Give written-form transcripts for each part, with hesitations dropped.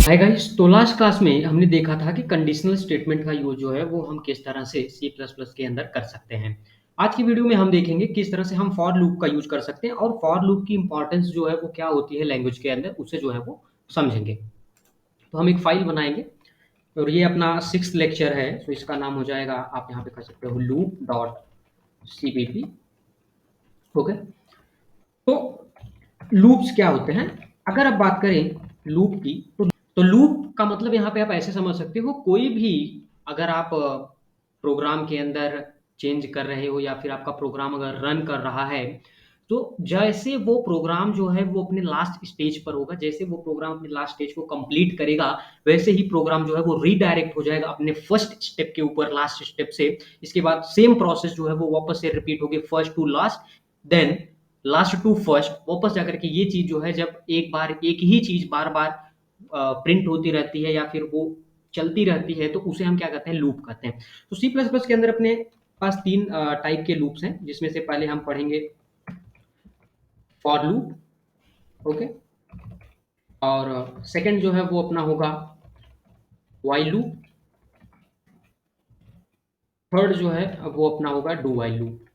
Hi guys, तो last class में हमने देखा था कि कंडीशनल स्टेटमेंट का यूज जो है वो हम किस तरह से सी प्लस प्लस के अंदर कर सकते हैं। आज की वीडियो में हम देखेंगे किस तरह से हम फॉर लूप का यूज कर सकते हैं और फॉर लूप की इंपॉर्टेंस जो है वो क्या होती है लैंग्वेज के अंदर, उसे जो है वो समझेंगे। तो हम एक फाइल बनाएंगे और ये अपना 6th लेक्चर है, तो इसका नाम हो जाएगा, आप यहाँ पे कर सकते हो लूप डॉट cpp। ओके, तो लूप्स क्या होते हैं? अगर आप बात करें लूप की, तो लूप का मतलब यहाँ पे आप ऐसे समझ सकते हो, कोई भी अगर आप प्रोग्राम के अंदर चेंज कर रहे हो या फिर आपका प्रोग्राम अगर रन कर रहा है, तो जैसे वो प्रोग्राम जो है वो अपने लास्ट स्टेज पर होगा, जैसे वो प्रोग्राम अपने लास्ट स्टेज को कंप्लीट करेगा, वैसे ही प्रोग्राम जो है वो रीडायरेक्ट हो जाएगा अपने फर्स्ट स्टेप के ऊपर, लास्ट स्टेप से। इसके बाद सेम प्रोसेस जो है वो वापस से रिपीट होगी, first to last, then last to first, वापस जाकर के ये चीज जो है जब एक बार एक ही चीज बार बार प्रिंट होती रहती है या फिर वो चलती रहती है, तो उसे हम क्या कहते हैं? लूप कहते हैं। तो सी प्लस प्लस के अंदर अपने पास तीन टाइप के लूप्स हैं, जिसमें से पहले हम पढ़ेंगे फॉर लूप। ओके, और सेकंड जो है वो अपना होगा वाइल लूप। थर्ड जो है वो अपना होगा do while loop.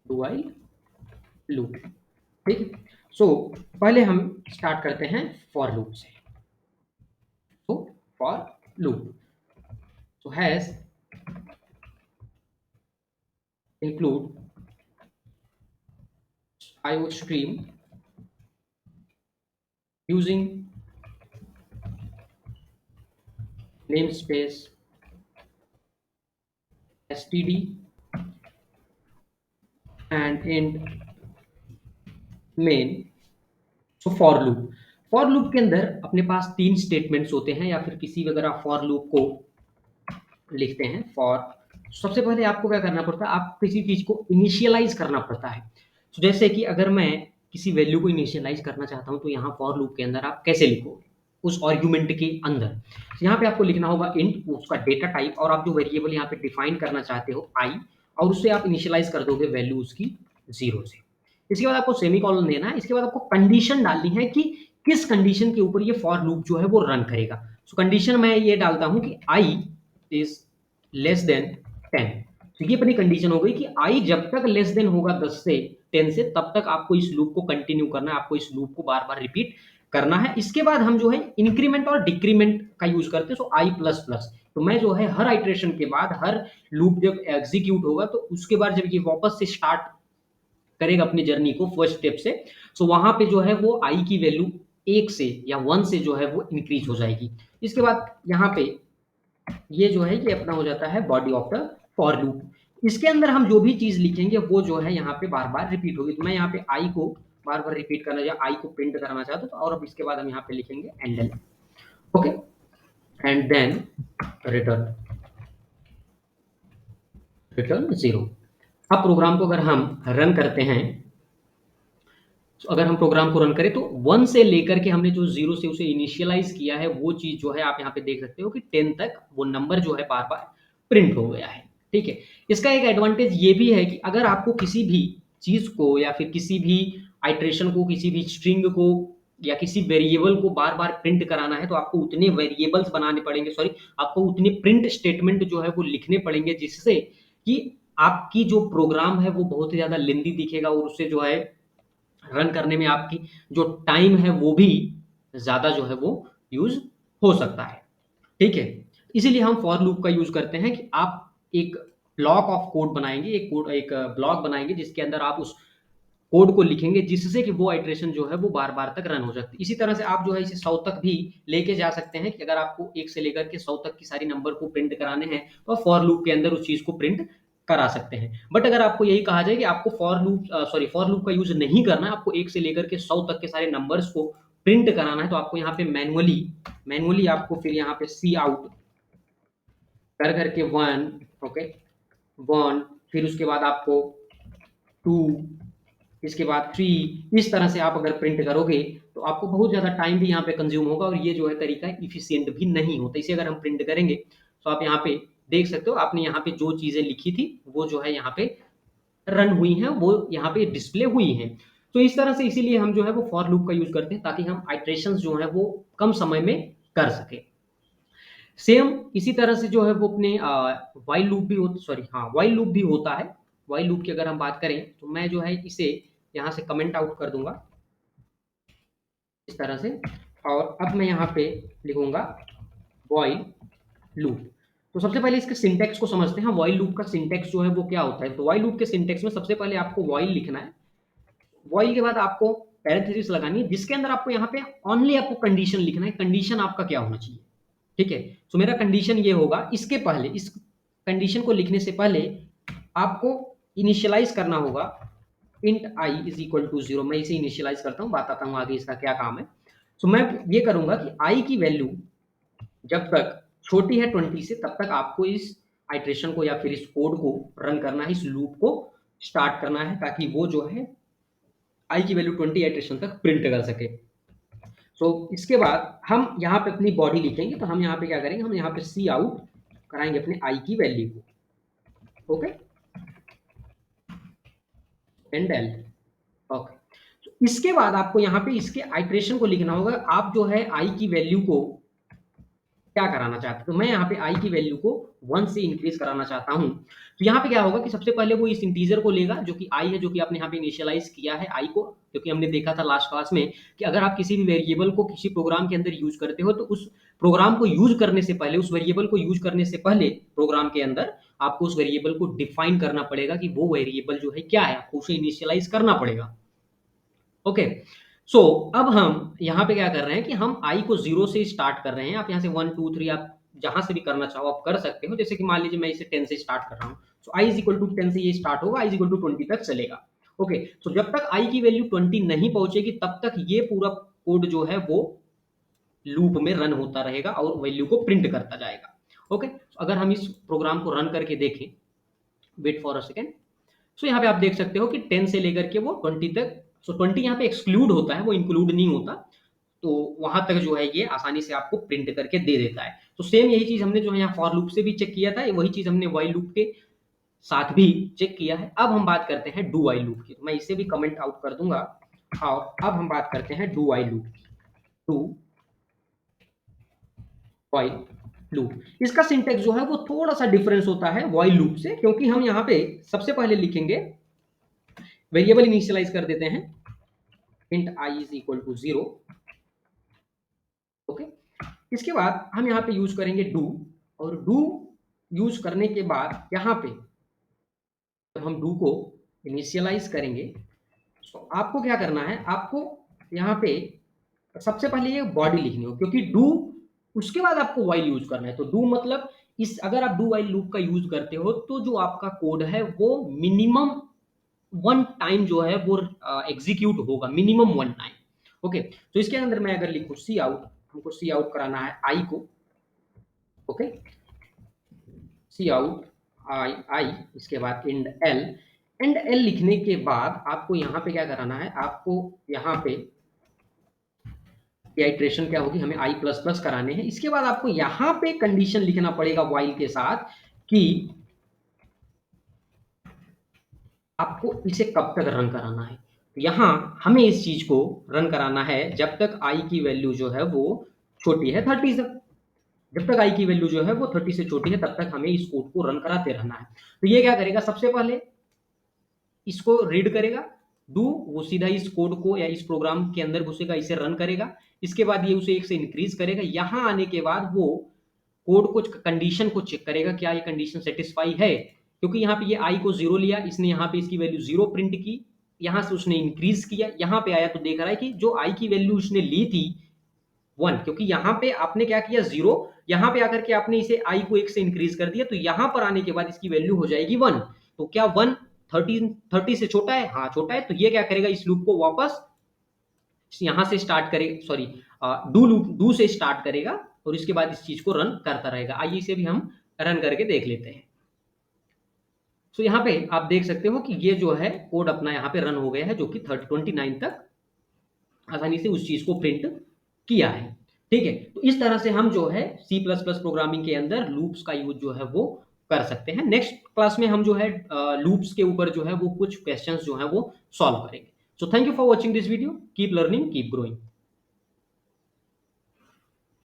Do while loop, ठीक है। सो पहले हम स्टार्ट करते हैं फॉर लूप से। तो for loop so has include IO stream using namespace std and int main। So for loop के अंदर अपने पास तीन स्टेटमेंट्स होते हैं, या फिर किसी भी अगर आप फॉर लूप को लिखते हैं फॉर, सबसे पहले आपको क्या करना पड़ता है? आप किसी चीज को इनिशियलाइज करना पड़ता है। तो जैसे कि अगर मैं किसी वैल्यू को इनिशियलाइज करना चाहता हूं, तो यहाँ फॉर लूप के अंदर आप कैसे लिखोगे? उस आर्ग्यूमेंट के अंदर, तो यहाँ पे आपको लिखना होगा इंट, उसका डेटा टाइप, और आप जो वेरिएबल यहाँ पे डिफाइन करना चाहते हो आई, और उससे आप इनिशियलाइज कर दोगे वैल्यू उसकी 0 से। इसके बाद आपको सेमीकोलन देना है। इसके बाद आपको कंडीशन डालनी है कि किस कंडीशन के ऊपर ये फॉर लूप जो है वो रन करेगा। सो कंडीशन मैं ये डालता हूं कि आई इज लेस देन 10। तो ये अपनी कंडीशन हो गई कि आई जब तक लेस देन होगा 10 से 10 से, तब तक आपको इस लूप को कंटिन्यू करना है, आपको इस लूप को बार बार रिपीट करना है। इसके बाद हम जो है इंक्रीमेंट और डिक्रीमेंट का यूज करते हैं। सो आई प्लस प्लस, तो मैं जो है हर आइट्रेशन के बाद, हर लूप जब एग्जीक्यूट होगा, तो उसके बाद जब ये वापस से स्टार्ट करेगा अपनी जर्नी को फर्स्ट स्टेप से, सो वहां पे जो है वो आई की वैल्यू 1 से या 1 से जो है वो इंक्रीज हो जाएगी। इसके बाद यहाँ पे ये जो है ये अपना हो जाता है body of the for loop. इसके अंदर हम जो भी चीज लिखेंगे वो जो है यहाँ पे बार बार रिपीट होगी। तो मैं यहाँ पे आई को बार बार रिपीट करना या आई को प्रिंट करना चाहता हूँ, तो और अब इसके बाद हम यहाँ पे लिखेंगे and, okay, and then return, return 0। अब प्रोग्राम को अगर हम रन करते हैं, तो अगर हम प्रोग्राम को रन करें तो 1 से लेकर के हमने जो 0 से उसे इनिशियलाइज किया है, वो चीज जो है आप यहाँ पे देख सकते हो कि 10 तक वो नंबर जो है बार बार प्रिंट हो गया है। ठीक है, इसका एक एडवांटेज ये भी है कि अगर आपको किसी भी चीज को या फिर किसी भी आइट्रेशन को, किसी भी स्ट्रिंग को या किसी वेरिएबल को बार बार प्रिंट कराना है, तो आपको उतने वेरिएबल्स बनाने पड़ेंगे, सॉरी, आपको उतने प्रिंट स्टेटमेंट जो है वो लिखने पड़ेंगे, जिससे कि आपकी जो प्रोग्राम है वो बहुत ही ज्यादा लेंदी दिखेगा, और उससे जो है रन करने में आपकी जो टाइम है वो भी ज्यादा जो है वो यूज हो सकता है। ठीक है, इसीलिए हम फॉर लूप का यूज करते हैं कि आप एक ब्लॉक ऑफ कोड बनाएंगे, एक ब्लॉक बनाएंगे जिसके अंदर आप उस कोड को लिखेंगे, जिससे कि वो आइट्रेशन जो है वो बार बार तक रन हो सकती है। इसी तरह से आप जो है इसे 100 तक भी लेके जा सकते हैं, कि अगर आपको 1 से लेकर के 100 तक की सारी नंबर को प्रिंट कराने हैं, तो फॉर लूप के अंदर उस चीज को प्रिंट करा सकते हैं। बट अगर आपको यही कहा जाए कि आपको फॉर लूप का यूज नहीं करना है, आपको 1 से लेकर के 100 तक के सारे नंबर्स को प्रिंट कराना है, तो आपको यहाँ पे मैनुअली आपको फिर यहाँ पे सी आउट कर करके 1, ओके, 1, फिर उसके बाद आपको 2, इसके बाद 3, इस तरह से आप अगर प्रिंट करोगे तो आपको बहुत ज़्यादा टाइम भी यहाँ पे कंज्यूम होगा, और ये जो है तरीका इफिशियंट भी नहीं होता। इसे अगर हम प्रिंट करेंगे, तो आप यहाँ पे देख सकते हो, आपने यहाँ पे जो चीज़ें लिखी थी वो जो है यहाँ पे रन हुई हैं, वो यहाँ पे डिस्प्ले हुई हैं। तो इस तरह से इसीलिए हम जो है वो फॉर लूप का यूज़ करते हैं ताकि हम आइटरेशंस जो है वो कम समय में कर सकें। सेम इसी तरह से जो है वो अपने व्हाइल लूप भी व्हाइल लूप भी होता है। व्हाइल लूप की अगर हम बात करें तो मैं जो है इसे यहाँ से कमेंट आउट कर दूँगा इस तरह से, और अब मैं यहाँ पे लिखूँगा व्हाइल लूप। तो सबसे पहले इसके सिंटैक्स को समझते हैं। व्हाइल लूप का सिंटैक्स जो है वो क्या होता है? तो व्हाइल लूप के सिंटैक्स में सबसे पहले आपको व्हाइल लिखना है। व्हाइल के बाद आपको पैरेंथेसिस लगानी है जिसके अंदर आपको यहाँ पे ओनली आपको कंडीशन लिखना है। कंडीशन आपका क्या होना चाहिए? ठीक है? तो मेरा कंडीशन ये होगा, इसके पहले इस कंडीशन को लिखने से पहले आपको इनिशियलाइज़ करना होगा int i is equal to 0। मैं इसे इनिशियलाइज़ करता हूँ, बताता हूँ आगे इसका क्या काम है। तो मैं ये करूँगा कि i की वैल्यू जब तक छोटी है 20 से तब तक आपको इस आइटरेशन को या फिर इस कोड को रन करना है, इस लूप को स्टार्ट करना है ताकि वो जो है i की वैल्यू 20 आइटरेशन तक प्रिंट कर सके। सो इसके बाद हम यहाँ पे अपनी बॉडी लिखेंगे, तो हम यहाँ पे क्या करेंगे, हम यहाँ पे सी आउट कराएंगे अपने i की वैल्यू को। Okay, and L. ओके, तो इसके बाद आपको यहाँ पे इसके आइटरेशन को लिखना होगा। आप जो है i की वैल्यू को क्या कराना चाहते हैं? तो मैं यहाँ पे i की वैल्यू को 1 से इंक्रीज कराना चाहता हूँ। तो यहाँ पे क्या होगा कि सबसे पहले वो इस इंटीजर को लेगा जो कि i है, जो कि आपने यहाँ पे इनिशियलाइज़ किया है i को, क्योंकि हमने देखा था लास्ट क्लास में कि अगर आप किसी भी वेरिएबल को किसी प्रोग्राम के अंदर यूज़ करते हो तो उस प्रोग्राम को यूज़ करने से पहले, उस वेरिएबल को यूज़ करने से पहले प्रोग्राम के अंदर आपको उस वेरिएबल को डिफाइन करना पड़ेगा कि वो वेरिएबल जो है क्या है, आपको उसे इनिशियलाइज़ करना पड़ेगा। ओके, सो अब हम यहाँ पे क्या कर रहे हैं कि हम i को 0 से स्टार्ट कर रहे हैं। आप यहाँ से 1 2 3 आप जहाँ से भी करना चाहो आप कर सकते हो। जैसे कि मान लीजिए मैं इसे 10 से स्टार्ट कर रहा हूँ, सो i इज़ इक्वल टू 10 से ये स्टार्ट होगा, i इज़ इक्वल टू 20 तक चलेगा। ओके, तो जब तक i की वैल्यू 20 नहीं पहुँचेगी तब तक ये पूरा कोड जो है वो लूप में रन होता रहेगा और वैल्यू को प्रिंट करता जाएगा। ओके, तो अगर हम इस प्रोग्राम को रन करके देखें, वेट फॉर अ सेकंड। सो यहाँ पे आप देख सकते हो कि 10 से लेकर के वो 20 तक, सो 20 यहाँ पे एक्सक्लूड होता है, वो इंक्लूड नहीं होता। तो वहाँ तक जो है ये आसानी से आपको प्रिंट करके दे देता है। तो सेम यही चीज़ हमने जो है यहाँ फॉर लूप से भी चेक किया था, वही चीज़ हमने व्हाइल लूप के साथ भी चेक किया है। अब हम बात करते हैं डू व्हाइल लूप की। तो मैं इसे भी कमेंट आउट कर दूँगा और अब हम बात करते हैं डू व्हाइल लूप की। डू व्हाइल लूप, इसका सिंटैक्स जो है वो थोड़ा-सा डिफरेंस होता है व्हाइल लूप से, क्योंकि हम यहाँ पे सबसे पहले लिखेंगे, वेरिएबल इनिशियलाइज़ कर देते हैं int i is equal to 0। Okay, इसके बाद हम यहाँ पे यूज़ करेंगे डू, और डू यूज़ करने के बाद यहाँ पे जब हम डू को इनिशियलाइज़ करेंगे तो आपको क्या करना है, आपको यहाँ पे सबसे पहले ये बॉडी लिखनी हो, क्योंकि डू उसके बाद आपको व्हाइल यूज़ करना है। तो डू मतलब इस अगर आप डू व्हाइल लूप का यूज़ करते हो तो जो आपका कोड है वो मिनिमम 1 टाइम जो है वो एग्ज़ीक्यूट होगा, मिनिमम 1 टाइम। ओके, तो इसके अंदर मैं अगर लिखूँ सी आउट, हमको सी आउट कराना है आई को। ओके, सी आउट आई, इसके बाद एंड एल लिखने के बाद आपको यहाँ पे क्या कराना है, आपको यहाँ पे ये इटरेशन क्या होगी, हमें आई प्लस प्लस कराने हैं। इसके बाद आपको यहाँ पे कंडीशन लिखना पड़ेगा व्हाइल के साथ कि आपको इसे कब तक रन कराना है। तो यहाँ हमें इस चीज़ को रन कराना है जब तक i की वैल्यू जो है वो छोटी है 30 तक। जब तक i की वैल्यू जो है वो 30 से छोटी है तब तक हमें इस कोड को रन कराते रहना है। तो ये क्या करेगा, सबसे पहले इसको रीड करेगा, डू वो सीधा इस कोड को या इस प्रोग्राम के अंदर घुसेगा, इसे रन करेगा। इसके बाद ये उसे 1 से इंक्रीज करेगा। यहाँ आने के बाद वो कोड को कंडीशन को चेक करेगा, क्या ये कंडीशन सेटिस्फाई है, क्योंकि यहाँ पे ये i को 0 लिया, इसने यहाँ पे इसकी वैल्यू 0 प्रिंट की, यहाँ से उसने इंक्रीज किया, यहाँ पे आया तो देख रहा है कि जो i की वैल्यू उसने ली थी 1, क्योंकि यहाँ पे आपने क्या किया 0, यहाँ पे आकर के आपने इसे i को 1 से इंक्रीज कर दिया, तो यहाँ पर आने के बाद इसकी वैल्यू हो जाएगी 1। तो क्या 1 30 से छोटा है? हाँ छोटा है। तो ये क्या करेगा, इस लूप को वापस यहाँ से स्टार्ट करेगा, सॉरी डू से स्टार्ट करेगा और इसके बाद इस चीज को रन करता रहेगा। आइए इसे भी हम रन करके देख लेते हैं। सो यहाँ पे आप देख सकते हो कि ये जो है कोड अपना यहाँ पे रन हो गया है, जो कि 29 तक आसानी से उस चीज को प्रिंट किया है। ठीक है, तो इस तरह से हम जो है C++ प्रोग्रामिंग के अंदर लूप्स का यूज जो है वो कर सकते हैं। नेक्स्ट क्लास में हम जो है लूप्स के ऊपर जो है वो कुछ क्वेश्चंस जो है वो सॉल्व करेंगे। So thank you for watching this video. Keep learning, keep growing.